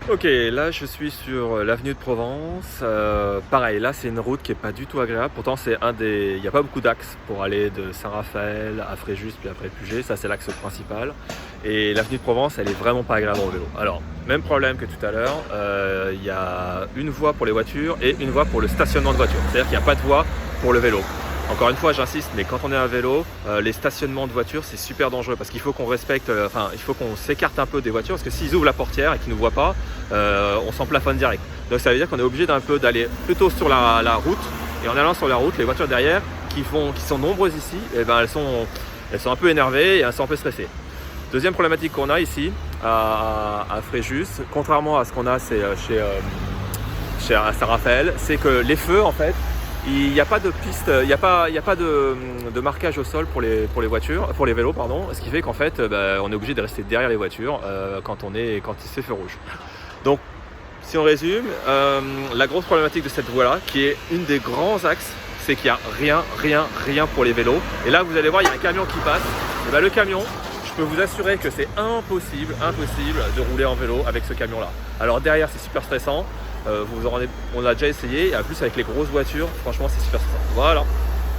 Ok, là je suis sur l'avenue de Provence. Pareil, là c'est une route qui est pas du tout agréable. Pourtant il n'y a pas beaucoup d'axes pour aller de Saint-Raphaël à Fréjus puis après Puget. Ça c'est l'axe principal. Et l'avenue de Provence, elle est vraiment pas agréable au vélo. Alors, même problème que tout à l'heure. Il y a une voie pour les voitures et une voie pour le stationnement de voitures. C'est-à-dire qu'il n'y a pas de voie pour le vélo. Encore une fois, j'insiste, mais quand on est à vélo, les stationnements de voitures, c'est super dangereux parce qu'il faut qu'on respecte, il faut qu'on s'écarte un peu des voitures parce que s'ils ouvrent la portière et qu'ils ne nous voient pas, on s'en plafonne direct. Donc ça veut dire qu'on est obligé d'aller plutôt sur la route, et en allant sur la route, les voitures derrière, qui sont nombreuses ici, eh ben, elles sont un peu énervées et elles sont un peu stressées. Deuxième problématique qu'on a ici, à Fréjus, contrairement à ce qu'on a chez Saint-Raphaël, c'est que les feux, en fait, il n'y a pas de piste, il n'y a pas de marquage au sol pour les voitures, pour les vélos, pardon, ce qui fait qu'en fait, on est obligé de rester derrière les voitures quand c'est feu rouge. Donc, si on résume, la grosse problématique de cette voie-là, qui est une des grands axes, c'est qu'il n'y a rien pour les vélos. Et là, vous allez voir, il y a un camion qui passe. Et ben, le camion, je peux vous assurer que c'est impossible de rouler en vélo avec ce camion-là. Alors derrière, c'est super stressant. On a déjà essayé, et en plus avec les grosses voitures, franchement c'est super stressant. Voilà.